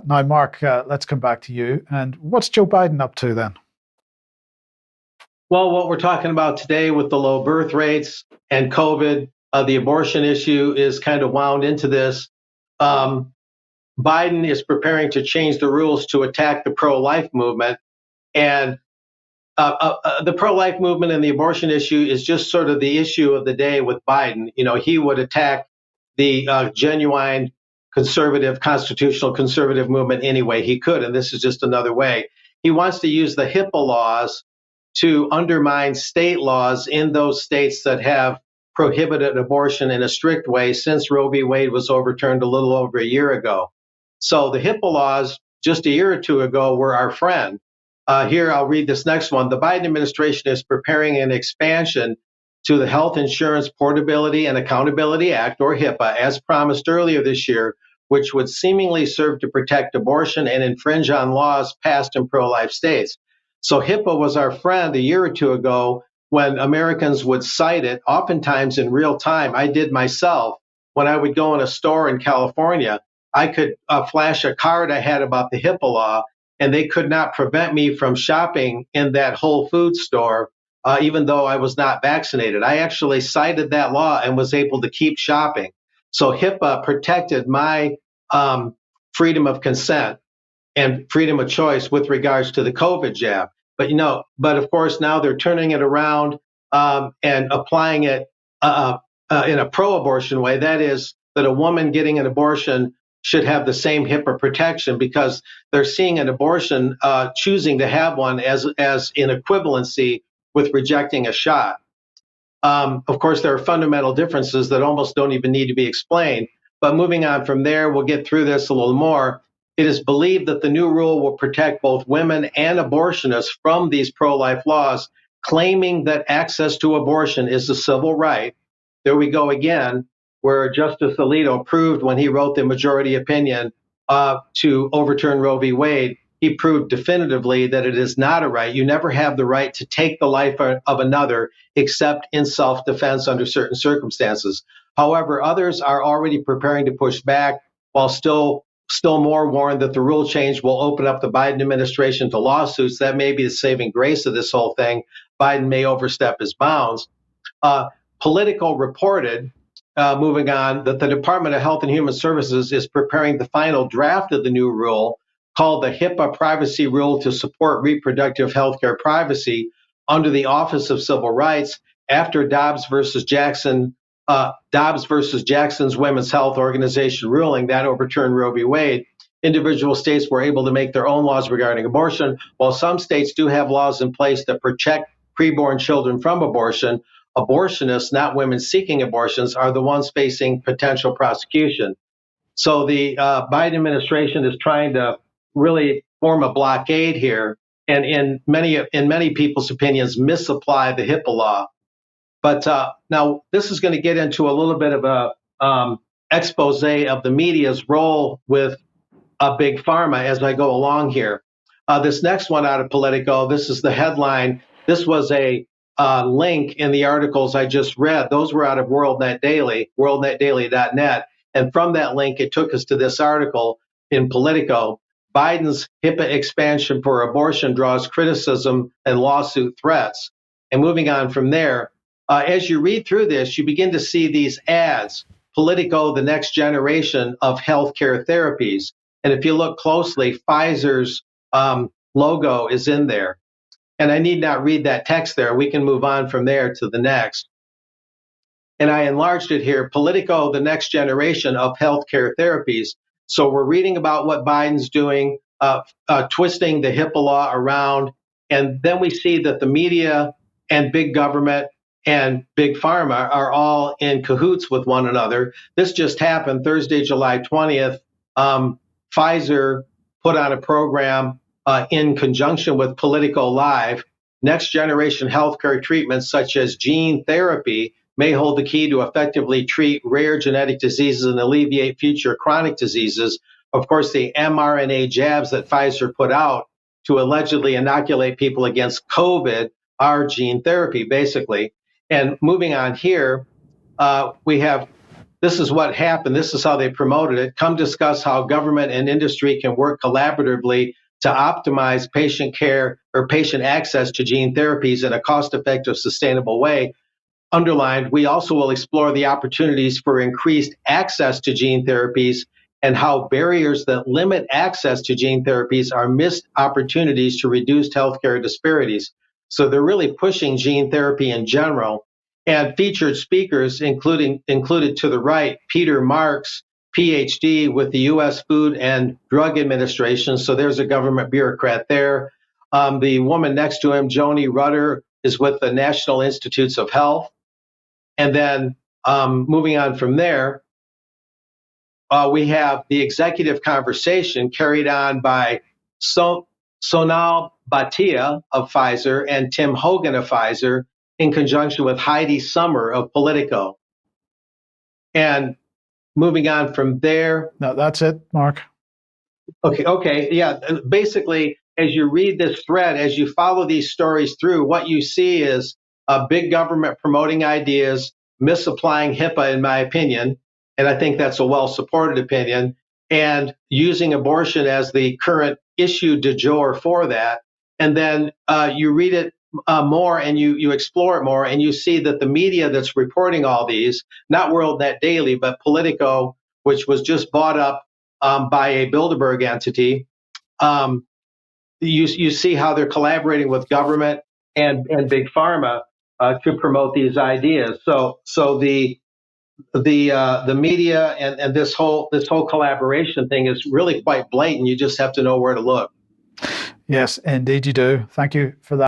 Now, Mark, let's come back to you. And what's Joe Biden up to then? Well, what we're talking about today with the low birth rates and COVID, the abortion issue is kind of wound into this. Biden is preparing to change the rules to attack the pro-life movement. And the pro-life movement and the abortion issue is just sort of the issue of the day with Biden. You know, he would attack the genuine conservative, constitutional conservative movement any way he could. And this is just another way. He wants to use the HIPAA laws to undermine state laws in those states that have prohibited abortion in a strict way since Roe v. Wade was overturned a little over a year ago. So the HIPAA laws just a year or two ago were our friend. Here, I'll read this next one. The Biden administration is preparing an expansion to the Health Insurance Portability and Accountability Act, or HIPAA, as promised earlier this year, which would seemingly serve to protect abortion and infringe on laws passed in pro-life states. So HIPAA was our friend a year or two ago when Americans would cite it, oftentimes in real time. I did myself when I would go in a store in California. I could flash a card I had about the HIPAA law, and they could not prevent me from shopping in that Whole Foods store, even though I was not vaccinated. I actually cited that law and was able to keep shopping. So HIPAA protected my freedom of consent and freedom of choice with regards to the COVID jab. But of course, now they're turning it around and applying it in a pro-abortion way. That is, that a woman getting an abortion should have the same HIPAA protection because they're seeing an abortion, choosing to have one as in equivalency with rejecting a shot. Of course, there are fundamental differences that almost don't even need to be explained. But moving on from there, we'll get through this a little more. It is believed that the new rule will protect both women and abortionists from these pro-life laws, claiming that access to abortion is a civil right. There we go again, where Justice Alito proved when he wrote the majority opinion to overturn Roe v. Wade, he proved definitively that it is not a right. You never have the right to take the life of another except in self-defense under certain circumstances. However, others are already preparing to push back, while still more warned that the rule change will open up the Biden administration to lawsuits. That may be the saving grace of this whole thing. Biden may overstep his bounds. Politico reported, moving on, that the Department of Health and Human Services is preparing the final draft of the new rule called the HIPAA Privacy Rule to support reproductive health care privacy under the Office of Civil Rights after Dobbs versus Jackson's Women's Health Organization ruling that overturned Roe v. Wade. Individual states were able to make their own laws regarding abortion. While some states do have laws in place that protect preborn children from abortion, abortionists, not women seeking abortions, are the ones facing potential prosecution. So the Biden administration is trying to really form a blockade here, and in many people's opinions, misapply the HIPAA law. But now this is going to get into a little bit of a expose of the media's role with big pharma as I go along here. This next one out of Politico, this is the headline. This was a link in the articles I just read. Those were out of WorldNetDaily, WorldNetDaily.net. And from that link, it took us to this article in Politico. Biden's HIPAA expansion for abortion draws criticism and lawsuit threats. And moving on from there, as you read through this, you begin to see these ads, Politico, the next generation of healthcare therapies. And if you look closely, Pfizer's logo is in there. And I need not read that text there. We can move on from there to the next. And I enlarged it here, Politico, the next generation of healthcare therapies. So we're reading about what Biden's doing, twisting the HIPAA law around. And then we see that the media and big government and big pharma are all in cahoots with one another. This just happened Thursday, July 20th. Pfizer put on a program in conjunction with Politico Live. Next generation healthcare treatments such as gene therapy may hold the key to effectively treat rare genetic diseases and alleviate future chronic diseases. Of course, the mRNA jabs that Pfizer put out to allegedly inoculate people against COVID are gene therapy, basically. And moving on here, we have this is what happened. This is how they promoted it. Come discuss how government and industry can work collaboratively to optimize patient care or patient access to gene therapies in a cost-effective, sustainable way. Underlined, we also will explore the opportunities for increased access to gene therapies and how barriers that limit access to gene therapies are missed opportunities to reduce healthcare disparities. So they're really pushing gene therapy in general. And featured speakers included to the right, Peter Marks, PhD with the U.S. Food and Drug Administration. So there's a government bureaucrat there. The woman next to him, Joni Rutter, is with the National Institutes of Health. And then moving on from there, we have the executive conversation carried on by Sonal Bhatia of Pfizer and Tim Hogan of Pfizer in conjunction with Heidi Sommer of Politico. And moving on from there. No, that's it, Mark. Okay, yeah. Basically, as you read this thread, as you follow these stories through, what you see is big government promoting ideas, misapplying HIPAA, in my opinion, and I think that's a well-supported opinion, and using abortion as the current issue du jour for that. And then you read it more and you explore it more, and you see that the media that's reporting all these, not WorldNetDaily, but Politico, which was just bought up by a Bilderberg entity, you see how they're collaborating with government and big pharma to promote these ideas. So the media and this whole collaboration thing is really quite blatant. You just have to know where to look. Yes, indeed you do. Thank you for that.